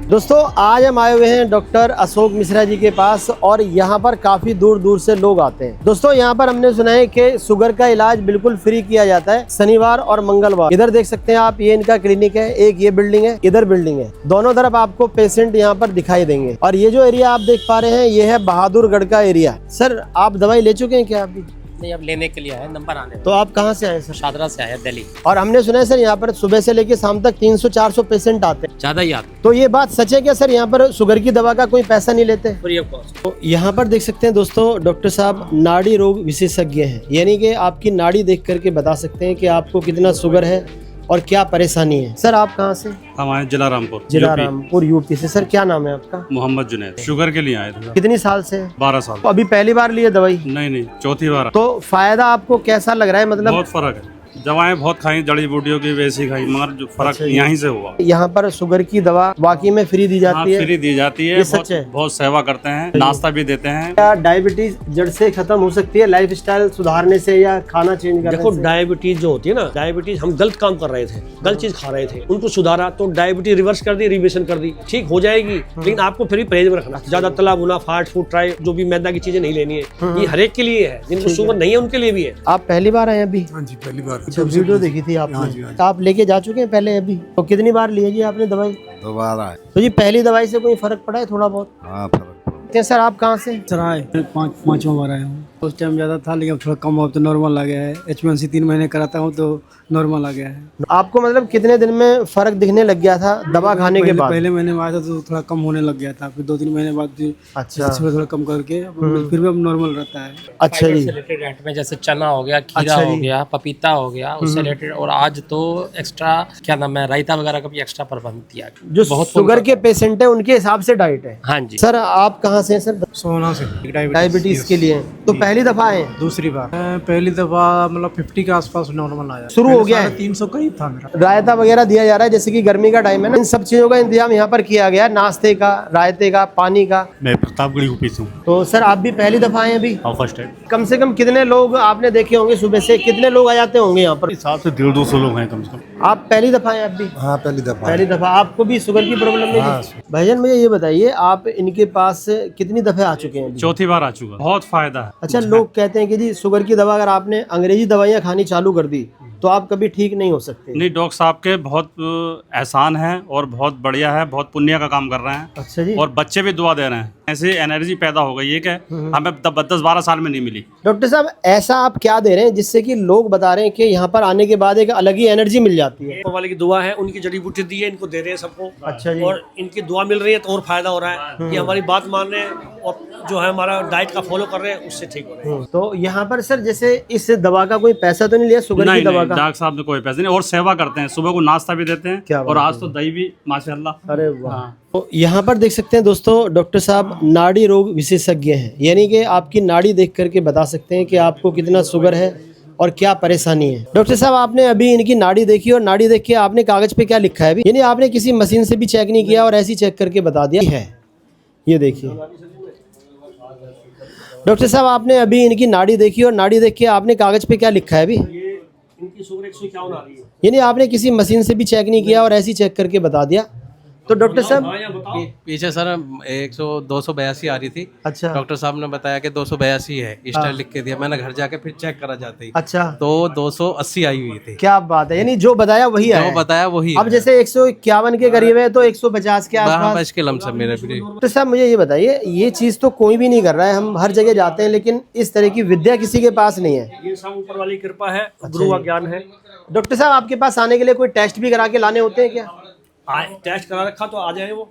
दोस्तों आज हम आए हुए हैं डॉक्टर अशोक मिश्रा जी के पास और यहाँ पर काफी दूर दूर से लोग आते हैं। दोस्तों यहाँ पर हमने सुना है कि शुगर का इलाज बिल्कुल फ्री किया जाता है शनिवार और मंगलवार। इधर देख सकते हैं आप, ये इनका क्लिनिक है, एक ये बिल्डिंग है, इधर बिल्डिंग है, दोनों तरफ आपको पेशेंट यहाँ पर दिखाई देंगे। और ये जो एरिया आप देख पा रहे हैं ये है बहादुरगढ़ का एरिया। सर आप दवाई ले चुके हैं क्या अभी? नहीं, अब लेने के लिए है, नंबर आने। तो आप कहाँ से आए सर? शादरा से आया, दिल्ली। और हमने सुना है सर यहाँ पर सुबह से लेकर शाम तक 300-400 पेशेंट आते हैं। ज्यादा ही आते। तो ये बात सच है क्या सर, यहाँ पर शुगर की दवा का कोई पैसा नहीं लेते? Free of cost. तो यहाँ पर देख सकते हैं दोस्तों, डॉक्टर साहब नाड़ी रोग विशेषज्ञ हैं, यानी कि आपकी नाड़ी देख करके बता सकते हैं कि आपको कितना शुगर है और क्या परेशानी है। सर आप कहाँ से? हम आए जिला रामपुर। जिला रामपुर यूपी से। सर क्या नाम है आपका? मोहम्मद जुनैद। शुगर के लिए आए थे। कितनी साल से? 12 साल। तो अभी पहली बार लिए दवाई? नहीं, चौथी बार। तो फायदा आपको कैसा लग रहा है? मतलब बहुत फर्क है, दवाएं बहुत खाई, जड़ी बूटियों की वैसी खाई, मगर जो फर्क यहीं से हुआ। यहाँ पर शुगर की दवा वाकई में फ्री दी जाती है? फ्री दी जाती है। ये सच है? बहुत सेवा करते हैं, नाश्ता भी देते हैं। क्या डायबिटीज जड़ से खत्म हो सकती है लाइफ स्टाइल सुधारने से या खाना चेंज करने देखो से? डायबिटीज जो होती है ना, डायबिटीज हम गलत काम कर रहे थे, गलत चीज खा रहे थे, उनको सुधारा तो डायबिटीज रिवर्स कर दी, रिवर्सन कर दी, ठीक हो जाएगी। लेकिन आपको फिर भी परहेज में रखना, ज्यादा तला भुना फास्ट फूड ट्राई, जो भी मैदा की चीजें नहीं लेनी है। ये हर एक के लिए है, जिनको शुगर नहीं है उनके लिए भी है। आप पहली बार आए अभी? हाँ जी, पहली बार। अच्छा, वीडियो देखी थी आपने? तो आप लेके जा चुके हैं पहले अभी? तो कितनी बार लिए जी आपने दवाई? दोबारा है। तो जी पहली दवाई से कोई फर्क पड़ा है थोड़ा बहुत? हाँ, फर्क। सर आप कहाँ से? सराय पाँचवा बार आया हूँ। उस टाइम ज़्यादा था लेकिन थोड़ा कम हो तो नॉर्मल आ गया है। HbA1c 3 महीने कराता हूँ तो नॉर्मल आ गया है। आपको मतलब कितने दिन में फर्क दिखने लग गया था दवा खाने के बाद? पहले महीने में आया था तो थोड़ा कम होने लग गया था, फिर 2-3 महीने बाद अच्छा थोड़ा कम करके फिर भी अब नॉर्मल रहता है। अच्छा जी। रिलेटेड डाइट में जैसे चना हो गया, खीरा अच्छा हो गया, पपीता हो गया, उससे रिलेटेड। और आज तो एक्स्ट्रा क्या नाम है, रायता वगैरह का भी एक्स्ट्रा प्रबंध किया। जो शुगर के पेशेंट है उनके हिसाब से डाइट है? हाँ जी। सर आप कहाँ से हैं सर? सोना से डायबिटीज के लिए। तो पहली दफा आए? दूसरी बार। पहली दफा मतलब 50 के आसपास नॉर्मल आया, शुरू हो गया है? 300 करीब था मेरा। रायता वगैरह दिया जा रहा है, जैसे कि गर्मी का टाइम है ना, इन सब चीजों का इंतजाम यहाँ पर किया गया है, नाश्ते का, रायते का, पानी का। मैं प्रतापगढ़ यूपी से हूँ। तो सर आप भी पहली दफा आए अभी? हाँ, फर्स्ट टाइम। कम से कम कितने लोग आपने देखे होंगे सुबह से? कितने लोग आ जाते होंगे यहाँ पर? 100 से 150 लोग हैं कम से कम। आप पहली दफा आए अभी? हाँ, पहली दफा। पहली दफा। आपको भी शुगर की प्रॉब्लम नहीं थी? भाईजान मुझे ये बताइए, आप इनके पास कितनी दफे आ चुके हैं अभी? चौथी बार आ चुका। बहुत फायदा है। अच्छा, लोग कहते हैं कि जी शुगर की दवा अगर आपने अंग्रेजी दवाइयाँ खानी चालू कर दी तो आप कभी ठीक नहीं हो सकते। नहीं, डॉक्टर साहब के बहुत एहसान है और बहुत बढ़िया है, बहुत पुण्य का काम कर रहे हैं। अच्छा जी। और बच्चे भी दुआ दे रहे हैं। ऐसी एनर्जी पैदा हो गई है कि हमें 10-12 साल में नहीं मिली। डॉक्टर साहब ऐसा आप क्या दे रहे हैं जिससे कि लोग बता रहे हैं कि यहाँ पर आने के बाद एक अलग ही एनर्जी मिल जाती है? ऊपर वाले की दुआ है, उनकी जड़ी बूटी दी है, इनको दे रहे हैं सबको। अच्छा जी। और इनकी दुआ मिल रही है तो और फायदा हो रहा है। ये हमारी बात मान रहे हैं और जो है हमारा डाइट का फॉलो कर रहे हैं, उससे ठीक हो रहे हैं। तो यहाँ पर सर जैसे इस दवा का कोई पैसा तो नहीं लिया शुगर की दवा का? डॉक्टर साहब ने कोई पैसे नहीं, और सेवा करते हैं, सुबह को नाश्ता भी देते क्या हैं। बात और आज तो दही भी माशाल्लाह। अरे वाह। तो यहाँ पर देख सकते हैं दोस्तों, डॉक्टर साहब नाड़ी रोग विशेषज्ञ हैं, यानी कि आपकी नाड़ी देख करके बता सकते हैं कि आपको कितना शुगर है और क्या परेशानी है। डॉक्टर साहब आपने अभी इनकी नाड़ी देखी और नाड़ी देख के आपने कागज पे क्या लिखा है अभी? यानी आपने किसी मशीन से भी चेक नहीं किया और ऐसे ही चेक करके बता दिया है? ये देखिए डॉक्टर साहब, आपने अभी इनकी नाड़ी देखी और नाड़ी देख के आपने कागज पे क्या लिखा है अभी? इनकी शुगर 151 आ रही है। यानी आपने किसी मशीन से भी चेक नहीं किया और ऐसे ही चेक करके बता दिया? तो डॉक्टर साहब पीछे सर 282 आ रही थी। अच्छा। डॉक्टर साहब ने बताया कि 282 है, स्टार लिख के दिया। मैंने घर जाके फिर चेक करा जाते ही अच्छा तो 280 आई हुई थी। क्या बात है, यानी जो बताया वही है? जो बताया वही। अब जैसे 151 के करीब है तो 150 के आसपास इसके लमसम मेरे भी। तो साहब मुझे ये बताइए, ये चीज तो कोई भी नहीं कर रहा है, हम हर जगह जाते हैं लेकिन इस तरह की विद्या किसी के पास नहीं है। ये सब ऊपर वाली कृपा है, गुरु का ज्ञान है। डॉक्टर साहब आपके पास आने के लिए कोई टेस्ट भी करा के लाने होते हैं क्या? टेस्ट करा रखा तो आ जाए, वो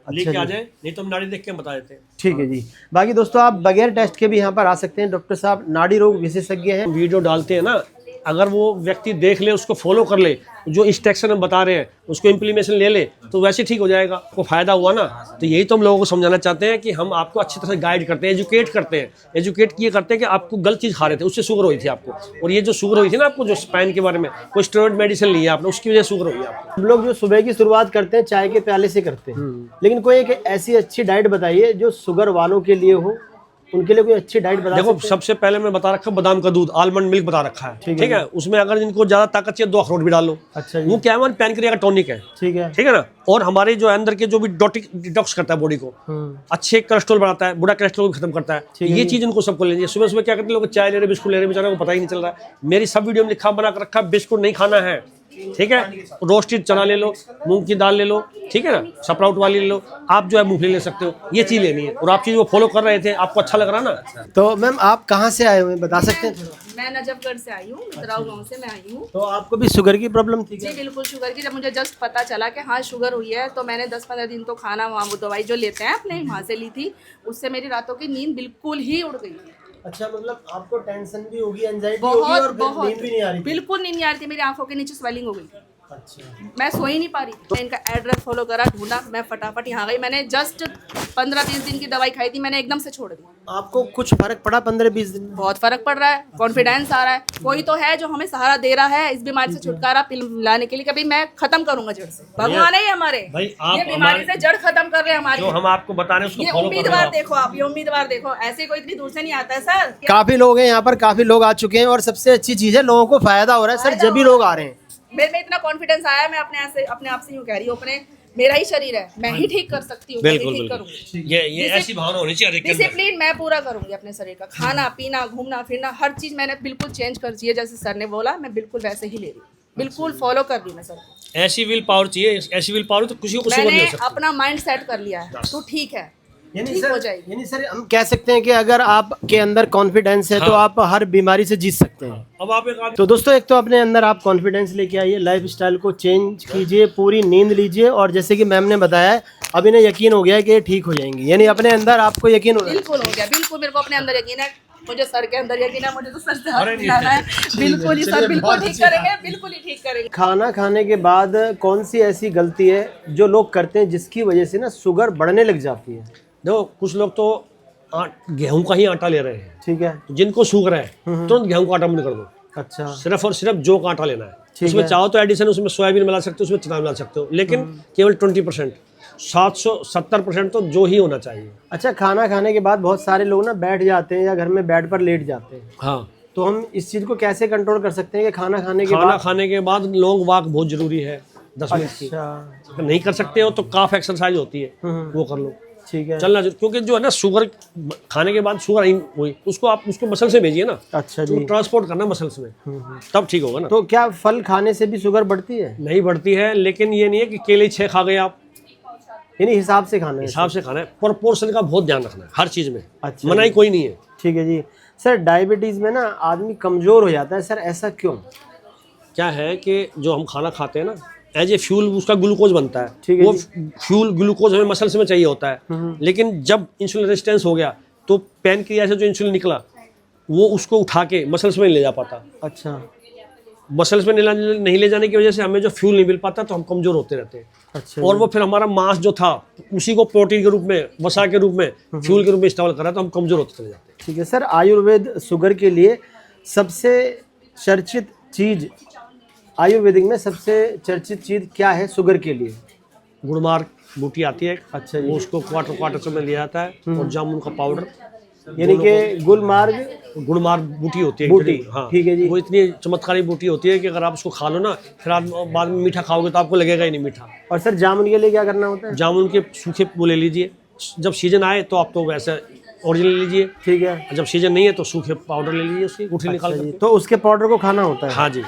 लेके आ जाए, नहीं तो हम नाड़ी देख के बता देते हैं। ठीक है जी। बाकी दोस्तों आप बगैर टेस्ट के भी यहाँ पर आ सकते हैं। डॉक्टर साहब नाड़ी रोग विशेषज्ञ हैं। वीडियो डालते हैं ना, अगर वो व्यक्ति देख ले, उसको फॉलो कर ले, जो इंस्ट्रक्शन हम बता रहे हैं उसको इम्प्लीमेशन ले ले तो वैसे ठीक हो जाएगा। को फायदा हुआ ना, तो यही तो हम लोगों को समझाना चाहते हैं कि हम आपको अच्छी तरह गाइड करते हैं, एजुकेट करते हैं। एजुकेट किए करते हैं कि आपको गलत चीज़ खा रहे थे, उससे शुगर हुई थी आपको। और ये जो शुगर हुई थी ना आपको, जो स्पाइन के बारे में कोई स्टेरॉइड मेडिसिन ली है आपने, उसकी वजह से शुगर हुई आपको। हम लोग जो सुबह की शुरुआत करते हैं चाय के प्याले से करते हैं, लेकिन कोई एक ऐसी अच्छी डाइट बताइए जो शुगर वालों के लिए हो उनके लिए कोई अच्छी डाइट बता देखो सकते हैं? सबसे पहले मैं बता रखा बादाम का दूध, आलमंड मिल्क बता रखा है, ठीक है। उसमें अगर इनको ज्यादा ताकत चाहिए 2 अखरोट भी डाल लो। अच्छा जी, वो क्या है, हमारे पैनक्रिया का टॉनिक है, ठीक है। ठीक है ना। और हमारे जो अंदर के जो भी डिटॉक्स करता है बॉडी को, अच्छे कोलेस्ट्रॉल बढ़ाता है, बुरा कोलेस्ट्रॉल भी खत्म करता है। ये चीज इनको सबको लेनी है। सुबह सुबह क्या करते हैं लोग, चाय ले रहे, बिस्कुट ले रहे, बेचारा को पता ही नहीं चल रहा है। मेरी सब वीडियो में लिखा बना कर रखा, बिस्कुट नहीं खाना है, ठीक है। रोस्टेड चना ले लो, मूंग की दाल ले लो, ठीक है ना, स्प्राउट वाली ले लो, आप जो है मूंगफली ले सकते हो, ये चीज लेनी है। और आप चीज वो फॉलो कर रहे थे, आपको अच्छा लग रहा ना। तो मैम आप कहाँ से आए हुए हैं, बता सकते हैं थोड़ा? मैं नजफगढ़ से आई हूँ, मित्राव गाँव से मैं आई हूँ। तो आपको भी शुगर की प्रॉब्लम थी जी क्या? बिल्कुल शुगर की। जब मुझे जस्ट पता चला कि हाँ शुगर हुई है, तो मैंने 10-15 दिन तो खाना वहाँ वो दवाई जो लेते हैं अपने वहाँ से ली थी। उससे मेरी रातों की नींद बिल्कुल ही उड़ गई थी। अच्छा, मतलब आपको टेंशन भी होगी, एंजाइटी होगी बहुत और बहुत नींद भी नहीं आ रही थी? बिल्कुल नींद नहीं आ रही थी, मेरी आंखों के नीचे स्वेलिंग हो गई थी, अच्छा, मैं सो ही नहीं पा रही थी। मैं इनका एड्रेस फॉलो करा, ढूंढा, मैं फटाफट यहाँ गई। मैंने जस्ट 15-20 दिन की दवाई खाई थी, मैंने एकदम से छोड़ दी। आपको कुछ फर्क पड़ा 15-20 दिन में? बहुत फर्क पड़ रहा है, कॉन्फिडेंस आ रहा है। कोई तो है जो हमें सहारा दे रहा है इस बीमारी से छुटकारा लाने के लिए। कभी मैं खत्म करूंगा जड़ से, भगवान है हमारे, भाई आप ये बीमारी से जड़ खत्म कर रहे हैं हमारी। जो हम आपको बता रहे हैं उसको ये फॉलो करो। उम्मीदवार देखो आप, ये उम्मीदवार देखो, ऐसे कोई इतनी दूर से नहीं आता है सर। काफी लोग हैं यहाँ पर, काफी लोग आ चुके हैं और सबसे अच्छी चीज है लोगों को फायदा हो रहा है सर, जब भी लोग आ रहे हैं। मेरे में इतना कॉन्फिडेंस आया, मैं अपने आप से यूँ कह रही हूँ, अपने मेरा ही शरीर है, मैं ही ठीक कर सकती हूँ, मैं ही बिल्कुल ठीक बिल्कुल, करूंगी। ये ऐसी भावना होनी चाहिए हर एक के अंदर। डिसिप्लिन मैं पूरा करूंगी अपने शरीर का, खाना पीना घूमना फिरना हर चीज मैंने बिल्कुल चेंज कर दी है। जैसे सर ने बोला मैं बिल्कुल वैसे ही ले रही हूँ, बिल्कुल फॉलो कर दी मैं सर को। ऐसी विल पावर चाहिए, ऐसी विल पावर तो किसी को शुगर नहीं मैंने हो सकती। अपना माइंड सेट कर लिया है, तो ठीक है, यानी ठीक सर, हो जाएगी। यानी सर हम कह सकते हैं कि अगर आपके अंदर कॉन्फिडेंस है तो हाँ। आप हर बीमारी से जीत सकते हैं। अब आप एक तो दोस्तों, एक तो अपने अंदर आप कॉन्फिडेंस लेके आइए, लाइफस्टाइल को चेंज कीजिए, पूरी नींद लीजिए, और जैसे कि मैम ने बताया है, अब इन्हें यकीन हो गया है कि ये ठीक हो जाएंगी। यानी अपने अंदर आपको यकीन हो रहा है। बिल्कुल हो गया, बिल्कुल मेरे को अपने अंदर यकीन है, मुझे सर के अंदर यकीन है, मुझे तो सर से हाथ मिलाना है। बिल्कुल ही सर, बिल्कुल ठीक करेंगे, बिल्कुल ही ठीक करेंगे। खाना खाने के बाद कौन सी ऐसी गलती है जो लोग करते हैं जिसकी वजह से ना शुगर बढ़ने लग जाती है? देखो कुछ लोग तो गेहूं का ही आटा ले रहे हैं, ठीक है। जिनको शुगर है तुरंत गेहूं का आटा बंद कर दो। अच्छा, सिर्फ और सिर्फ जौ का आटा लेना है। ठीक उसमें है। चाहो तो एडिशन उसमें सोयाबीन मिला सकते हो, उसमें चना मिला सकते हो, लेकिन केवल 20%, 770% तो जो ही होना चाहिए। अच्छा, खाना खाने के बाद बहुत सारे लोग ना बैठ जाते हैं या घर में बेड पर लेट जाते हैं, हाँ, तो हम इस चीज को कैसे कंट्रोल कर सकते हैं कि खाना खाने के खाना बाद? खाने के बाद लॉन्ग वॉक बहुत जरूरी है, 10 मिनट की। अच्छा, अगर नहीं कर सकते हो तो काफ एक्सरसाइज होती है, वो कर लो, ठीक है। चलना। क्योंकि जो है ना शुगर खाने के बाद शुगर आई हुई, उसको आप उसको मसल से भेजिए ना, अच्छा तो जी, ट्रांसपोर्ट करना मसल्स में, तब ठीक होगा ना। तो क्या फल खाने से भी शुगर बढ़ती है? नहीं बढ़ती है, लेकिन ये नहीं है कि केले 6 खा गए आप, यानी हिसाब से खाना है? हिसाब से खाना है, प्रोपोर्शन का बहुत ध्यान रखना है हर चीज में। अच्छा मनाही कोई नहीं है। ठीक है जी। सर, डायबिटीज में ना आदमी कमजोर हो जाता है सर, ऐसा क्यों? क्या है कि जो हम खाना खाते हैं ना, एज ए फ्यूल उसका ग्लूकोज बनता है, ठीक है वो जी। फ्यूल ग्लूकोज हमें मसल्स में चाहिए होता है, लेकिन जब इंसुलिन रेजिस्टेंस हो गया तो पैनक्रियाज से जो इंसुलिन निकला वो उसको उठा के मसल्स में नहीं ले जा पाता। अच्छा, मसल्स में नहीं ले जाने की वजह से हमें जो फ्यूल नहीं मिल पाता, तो हम कमजोर होते रहते हैं। अच्छा और वो फिर हमारा मांस जो था उसी को प्रोटीन के रूप में, वसा के रूप में, फ्यूल के रूप में इस्तेमाल कर रहा है, तो हम कमजोर होते चले जाते हैं। ठीक है सर। आयुर्वेद शुगर के लिए सबसे चर्चित चीज, आयुर्वेदिक में सबसे चर्चित चीज क्या है शुगर के लिए? गुड़मार्ग बूटी आती है, अच्छा वो जी, उसको क्वार्टर में लिया जाता है, और जामुन का पाउडर, यानी कि गुलमार्ग गुड़मार्ग बूटी होती है बूटी, हाँ, ठीक है जी। वो इतनी चमत्कारी बूटी होती है कि अगर आप उसको खा लो ना, फिर आप बाद में मीठा खाओगे तो आपको लगेगा ही नहीं मीठा। और सर जामुन के लिए क्या करना होता है? जामुन के सूखे वो ले लीजिए, जब सीजन आए तो आप तो वैसे ओरिजिनल लीजिए, ठीक है। जब सीजन नहीं है तो सूखे पाउडर ले लीजिए, उसकी गुठली निकाल अच्छा जी, कर। तो उसके पाउडर को खाना होता है? हाँ जी।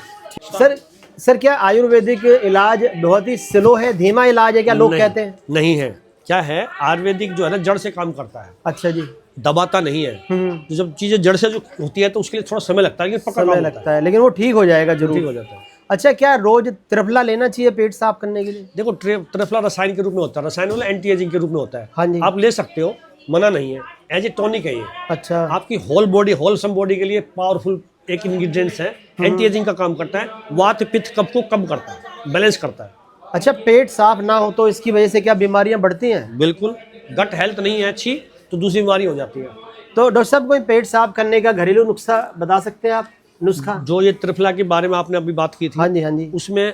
सर क्या आयुर्वेदिक इलाज बहुत ही स्लो है, धीमा इलाज है क्या लोग नहीं, कहते हैं? नहीं है। क्या है, आयुर्वेदिक जो है ना जड़ से काम करता है, अच्छा जी, दबाता नहीं है। तो जब चीजें जड़ से जो होती है तो उसके लिए थोड़ा समय लगता है, लेकिन पक्का समय काम लगता है, लेकिन वो ठीक हो जाएगा ठीक हो जरूर। जाता है। अच्छा, क्या रोज त्रिफला लेना चाहिए पेट साफ करने के लिए? देखो त्रिफला रसायन के रूप में होता है, रसायन वाला एंटी एजिंग के रूप में होता है। हाँ जी। आप ले सकते हो, मना नहीं है, एज ए टॉनिक है ये। अच्छा, आपकी होल बॉडी, होलसम बॉडी के लिए पावरफुल एक इंग्रेडिएंट्स है, एंटी एजिंग का काम करता है, वात पित्त कफ को कम करता है, बैलेंस करता है। अच्छा, पेट साफ ना हो तो इसकी वजह से क्या बीमारियां बढ़ती हैं? बिल्कुल, गट हेल्थ नहीं है अच्छी तो दूसरी बीमारी हो जाती है। तो डॉक्टर साहब, कोई पेट साफ करने का घरेलू नुस्खा बता सकते हैं आप? नुस्खा जो ये त्रिफला के बारे में आपने अभी बात की थी, हाँ जी, हाँ जी। उसमें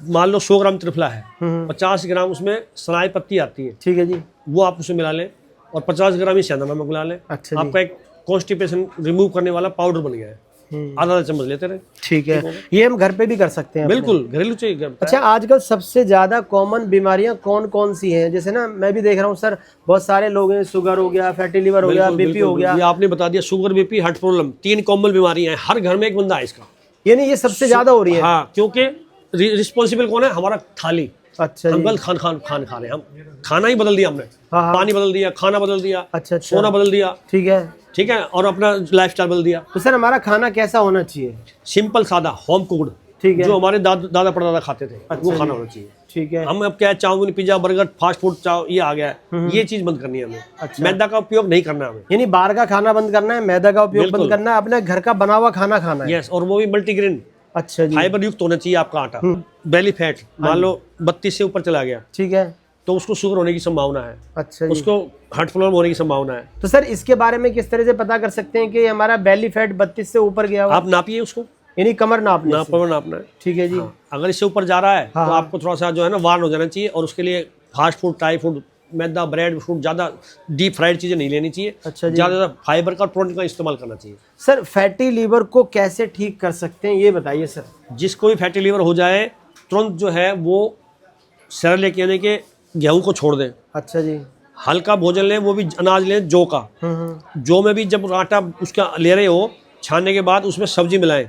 मान लो 100 ग्राम त्रिफला है, 50 ग्राम उसमें सनाई पत्ती आती है, ठीक है जी, वो आप उसमें मिला लें। और 50 ग्राम ही सेंधा नमक मिला लें। अच्छा जी। आपका एक कॉन्स्टिपेशन रिमूव करने वाला पाउडर बन गया है। आधा चम्मच लेते रहे। ठीक है, ये हम घर पे भी कर सकते हैं अपने। बिल्कुल घरेलू चाहिए घर पे। अच्छा, आजकल सबसे ज्यादा कॉमन बीमारियां कौन कौन सी हैं? जैसे ना मैं भी देख रहा हूँ सर, बहुत सारे लोग हैं, शुगर हो गया, फैटी लिवर हो गया, बिल्कुल, बीपी हो गया। ये आपने बता दिया, sugar, BP, heart problem, 3 common बीमारियां हैं। हर घर में एक बंदा है इसका। यानी ये सबसे ज्यादा हो रही है। हाँ, क्योंकि रिस्पॉन्सिबल कौन है? हमारा थाली। अच्छा हम जी। गलत खान खा रहे हैं। हम खाना ही बदल दिया हमने। हाँ। पानी बदल दिया, खाना बदल दिया, अच्छा। सोना बदल दिया, ठीक है। ठीक है, और अपना लाइफस्टाइल बदल दिया। तो सर हमारा खाना कैसा होना चाहिए? सिंपल, सादा, होम कुक्ड, ठीक है। जो हमारे दादा परदादा खाते थे, वो खाना होना चाहिए। ठीक है। हम अब क्या है, chowmein, pizza, burger, fast food, ये आ गया है, ये चीज बंद करनी है हमें। अच्छा। मैदा का उपयोग नहीं करना है हमें। यानी बाहर का खाना बंद करना है, मैदा का उपयोग बंद बिल्कुल। करना है, अपने घर का बना हुआ खाना खाना है। यस, और वो भी मल्टीग्रेन, अच्छा जी। फाइबर युक्त होना चाहिए आपका आटा। बेली फैट मान लो 32 से ऊपर चला गया, ठीक है। तो उसको शुगर होने की संभावना है, अच्छा जी। उसको हार्ट प्रॉब्लम होने की संभावना है। तो सर इसके बारे में किस तरह से पता कर सकते हैं कि हमारा बेली फैट 32 से ऊपर गया हुआ? आप नापिए उसको, यानी कमर नापने से। नापना है। ठीक है जी। अगर इससे ऊपर जा रहा है हाँ, तो आपको थोड़ा सा जो है ना वार्न हो जाना चाहिए, और उसके लिए फास्ट फूड, ड्राई फूड, मैदा, ब्रेड, फ्रूट, ज़्यादा डीप फ्राइड चीज़ें नहीं लेनी चाहिए। अच्छा जी। ज़्यादा फाइबर का और प्रोटीन का इस्तेमाल करना चाहिए। सर फैटी लीवर को कैसे ठीक कर सकते हैं, ये बताइए सर। जिसको भी फैटी लीवर हो जाए, तुरंत जो है वो सर लेके यानी कि गेहूँ को छोड़ दें। अच्छा जी। हल्का भोजन लें, वो भी अनाज लें जौ का। जौ में भी जब आटा उसका ले रहे हो, छानने के बाद उसमें सब्जी मिलाएं।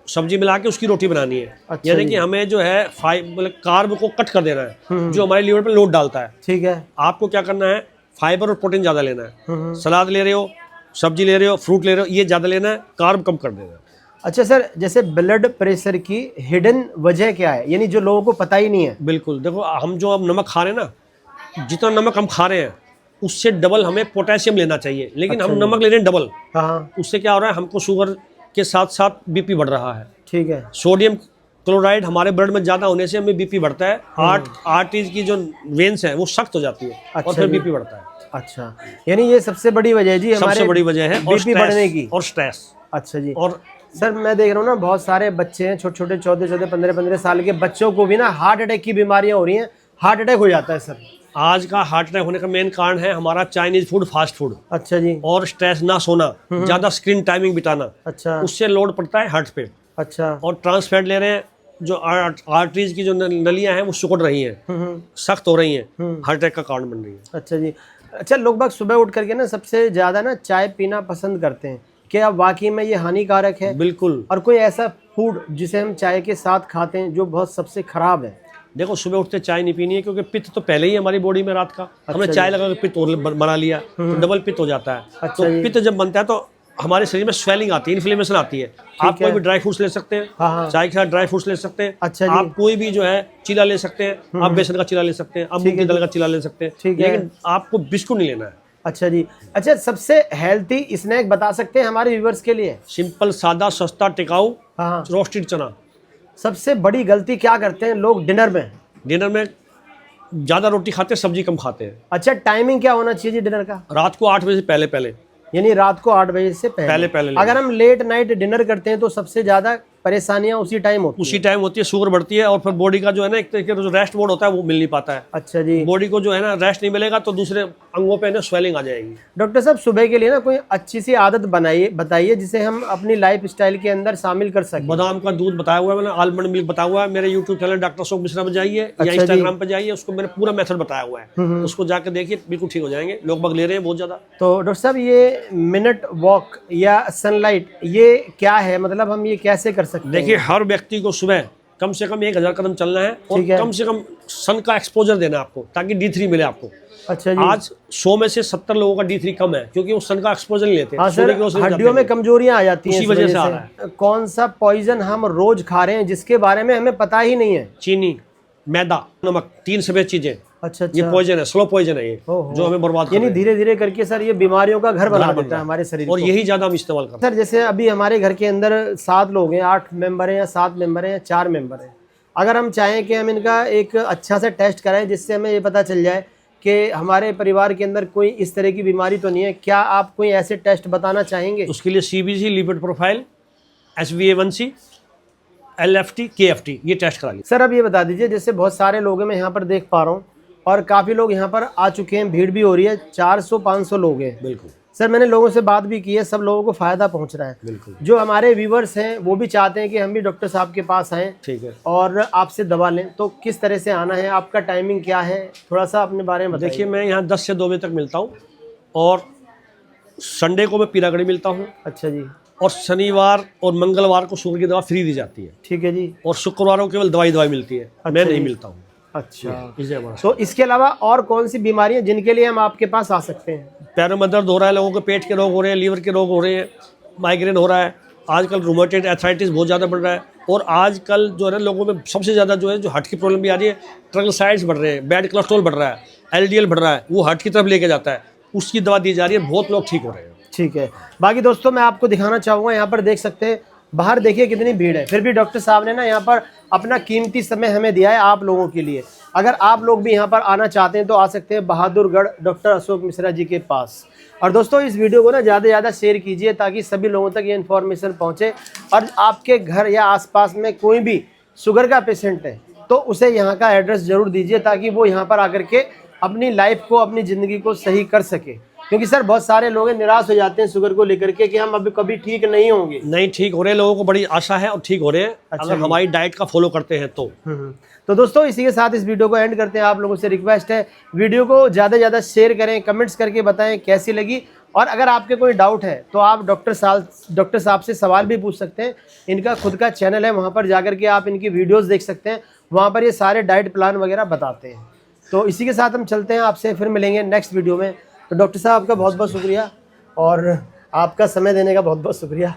सब्जी मिला के उसकी रोटी बनानी है। अच्छा यानी जी। कि हमें जो है मतलब कार्ब को कट कर देना है, जो हमारे लीवर पे लोड डालता है। ठीक है। आपको क्या करना है, फाइबर और प्रोटीन ज़्यादा लेना है। सलाद ले रहे हो, सब्जी ले रहे हो, फ्रूट ले रहे हो, ये ज़्यादा लेना है, कार्ब कम कर देना है। अच्छा सर, जैसे ब्लड प्रेशर की हिडन वजह क्या है, यानी जो लोगों को पता ही नहीं है? बिल्कुल, देखो हम जो अब नमक खा रहे हैं ना, जितना नमक हम खा रहे हैं उससे डबल हमें पोटेशियम लेना चाहिए, लेकिन हम नमक ले रहे हैं डबल। हाँ। उससे क्या हो रहा है, हमको शुगर के साथ साथ बीपी बढ़ रहा है। ठीक है। सोडियम क्लोराइड हमारे ब्लड में ज़्यादा होने से हमें बीपी बढ़ता है। आर्टरीज की जो वेन्स है वो सख्त हो जाती है, अच्छा और फिर जी। बीपी बढ़ता है। अच्छा, यानी ये सबसे बड़ी वजह है जी हमारे सबसे बड़ी वजह है, और बीपी बढ़ने की। और स्ट्रेस। अच्छा जी। और सर मैं देख रहा हूँ ना, बहुत सारे बच्चे हैं, छोटे छोटे 14-14, 15-15 साल के बच्चों को भी ना हार्ट अटैक की बीमारियां हो रही हैं। हार्ट अटैक हो जाता है सर। आज का हार्ट अटैक होने का मेन कारण है हमारा चाइनीज फूड, फास्ट फूड, अच्छा जी। और स्ट्रेस, ना सोना, ज़्यादा स्क्रीन टाइमिंग बिताना। अच्छा। उससे लोड पड़ता है हार्ट पे। अच्छा। और ट्रांस फैट ले रहे हैं, जो आर्टरीज की जो नलियां हैं वो सिकुड़ रही हैं, सख्त हो रही हैं, हार्ट अटैक का कारण बन रही है। अच्छा जी। अच्छा, लोग बाग सुबह उठ करके ना सबसे ज़्यादा ना चाय पीना पसंद करते हैं, क्या वाकई में ये हानिकारक है? बिल्कुल। और कोई ऐसा फूड जिसे हम चाय के साथ खाते हैं जो बहुत सबसे खराब है? देखो, सुबह उठते चाय नहीं पीनी है, क्योंकि पित्त तो पहले ही हमारी बॉडी में रात का, हमने चाय लगा के पित्त और बना लिया तो डबल पित्त हो जाता है। अच्छा तो जी। पित्त जब बनता है तो हमारे शरीर में स्वेलिंग आती है, इन्फ्लेमेशन आती है। आप कोई भी ड्राई फ्रूट्स ले सकते हैं, हाँ। चाय के साथ ड्राई फ्रूट्स ले सकते हैं। अच्छा जी। आप कोई भी जो है चीला ले सकते हैं, आप बेसन का चीला ले सकते हैं, आप मूंग की दाल का चीला ले सकते हैं, ठीक है। लेकिन आपको बिस्कुट नहीं लेना है। अच्छा जी। अच्छा, सबसे हेल्थी स्नैक बता सकते हैं हमारे व्यूवर्स के लिए? सिंपल, सादा, सस्ता, टिकाऊ, हाँ। रोस्टेड चना। सबसे बड़ी गलती क्या करते हैं लोग डिनर में? डिनर में ज़्यादा रोटी खाते हैं, सब्जी कम खाते हैं। अच्छा, टाइमिंग क्या होना चाहिए जी डिनर का? रात को 8 बजे से पहले यानी रात को 8 बजे से पहले पहले अगर हम लेट नाइट डिनर करते हैं तो सबसे ज्यादा परेशानियां उसी टाइम होती उसी टाइम होती है, शुगर बढ़ती है, और फिर बॉडी का जो है ना एक तरीके का जो रेस्ट मोड होता है वो मिल नहीं पाता है। अच्छा जी। बॉडी को जो है ना रेस्ट नहीं मिलेगा तो दूसरे अंगों पे ना स्वेलिंग आ जाएगी। डॉक्टर साहब, सुबह के लिए ना कोई अच्छी सी आदत बताइए जिसे हम अपनी लाइफ स्टाइल के अंदर शामिल कर सकें। बादाम का दूध बताया हुआ है मैंने, आलमंड मिल्क बताया हुआ है। मेरे YouTube channel doctor Ashok Mishra में जाइए, या जी। इंस्टाग्राम पे जाइए, उसको मैंने पूरा मेथड बताया हुआ है, उसको जाकर देखिए, बिल्कुल ठीक हो जाएंगे। लोग बग ले रहे हैं बहुत ज्यादा। तो डॉक्टर साहब, ये मिनट वॉक या सनलाइट ये क्या है, मतलब हम ये कैसे कर सकते हैं? देखिए, हर व्यक्ति को सुबह कम से कम 1000 कदम चलना है, और ठीक है। कम से कम सन का एक्सपोजर देना है आपको, ताकि D3 मिले आपको। अच्छा जी। आज 100 में से 70 लोगों का D3 कम है, क्योंकि वो सन का एक्सपोजर नहीं लेते। हाँ सूर्य सर, की रोशनी हड्डियों में जाते हैं। कमजोरियां आ जाती हैं उसी इस वजह से आ रहा है। कौन सा पॉइजन हम रोज खा रहे हैं जिसके बारे में हमें पता ही नहीं है? चीनी, मैदा, नमक, 3 सफेद चीजें, अच्छा ये अच्छा। पॉइजन है, स्लो पॉइजन है ये, ओहो। जो हमें बर्बाद कर यानी रहे हैं। धीरे धीरे करके सर ये बीमारियों का घर बना घर बन देता रहा है हमारे शरीर और को। यही ज्यादा हम इस्तेमाल करते हैं। सर जैसे अभी हमारे घर के अंदर 7 लोग हैं, 8 मेंबर हैं या 7 मेंबर हैं या 4 मेंबर हैं, अगर हम चाहें कि हम इनका एक अच्छा सा टेस्ट कराएं जिससे हमें ये पता चल जाए कि हमारे परिवार के अंदर कोई इस तरह की बीमारी तो नहीं है, क्या आप कोई ऐसे टेस्ट बताना चाहेंगे? उसके लिए CBC, lipid profile, HbA1c, LFT, KFT, ये टेस्ट करा लीजिए। सर अब ये बता दीजिए, जैसे बहुत सारे लोग हैं, मैं यहाँ पर देख पा रहा हूँ और काफ़ी लोग यहाँ पर आ चुके हैं, भीड़ भी हो रही है, 400-500 लोग हैं। बिल्कुल सर मैंने लोगों से बात भी की है, सब लोगों को फ़ायदा पहुँच रहा है। बिल्कुल जो हमारे व्यूवर्स हैं वो भी चाहते हैं कि हम भी डॉक्टर साहब के पास आएँ ठीक है। और आपसे दवा लें, तो किस तरह से आना है, आपका टाइमिंग क्या है, थोड़ा सा अपने बारे में बताइए। देखिए मैं यहाँ 10 से 2 बजे तक मिलता हूँ और संडे को मैं पीरागढ़ी मिलता हूँ अच्छा जी, और शनिवार और मंगलवार को शुगर की दवा फ्री दी जाती है ठीक है जी। और शुक्रवार को केवल दवाई मिलती है, मैं नहीं मिलता हूँ। अच्छा, इसे हमारा तो इसके अलावा और कौन सी बीमारियां जिनके लिए हम आपके पास आ सकते हैं? पैरों में दर्द हो रहा है, लोगों को पेट के रोग हो रहे हैं, लीवर के रोग हो रहे हैं, माइग्रेन हो रहा है, आजकल रूमेटॉइड आर्थराइटिस बहुत ज़्यादा बढ़ रहा है, और आजकल जो है ना लोगों में सबसे ज़्यादा जो है जो हार्ट की प्रॉब्लम भी आ रही है, ट्राइग्लिसराइड्स बढ़ रहे हैं, बैड कोलेस्ट्रॉल बढ़ रहा है, LDL बढ़ रहा है, वो हार्ट की तरफ लेके जाता है, उसकी दवा दी जा रही है, बहुत लोग ठीक हो रहे हैं। ठीक है। बाकी दोस्तों मैं आपको दिखाना चाहूँगा, यहाँ पर देख सकते हैं, बाहर देखिए कितनी भीड़ है, फिर भी डॉक्टर साहब ने ना यहाँ पर अपना कीमती समय हमें दिया है आप लोगों के लिए। अगर आप लोग भी यहाँ पर आना चाहते हैं तो आ सकते हैं बहादुरगढ़ डॉक्टर अशोक मिश्रा जी के पास। और दोस्तों इस वीडियो को ना ज़्यादा से ज़्यादा शेयर कीजिए ताकि सभी लोगों तक ये इन्फॉर्मेशन पहुँचे, और आपके घर या आसपास में कोई भी शुगर का पेशेंट है तो उसे यहाँ का एड्रेस ज़रूर दीजिए ताकि वो यहाँ पर आकर के अपनी लाइफ को, अपनी ज़िंदगी को सही कर सके। क्योंकि सर बहुत सारे लोग निराश हो जाते हैं शुगर को लेकर के कि हम अभी कभी ठीक नहीं होंगे। नहीं, ठीक हो रहे हैं, लोगों को बड़ी आशा है और ठीक हो रहे हैं। अच्छा अगर हमारी डाइट का फॉलो करते हैं तो। तो दोस्तों इसी के साथ इस वीडियो को एंड करते हैं। आप लोगों से रिक्वेस्ट है वीडियो को ज़्यादा से ज़्यादा शेयर करें, कमेंट्स करके बताएं कैसी लगी, और अगर आपके कोई डाउट है तो आप डॉक्टर साहब से सवाल भी पूछ सकते हैं। इनका खुद का चैनल है, वहाँ पर जाकर के आप इनकी वीडियोस देख सकते हैं, वहाँ पर ये सारे डाइट प्लान वगैरह बताते हैं। तो इसी के साथ हम चलते हैं, आपसे फिर मिलेंगे नेक्स्ट वीडियो में। तो डॉक्टर साहब आपका बहुत बहुत शुक्रिया और आपका समय देने का बहुत बहुत शुक्रिया।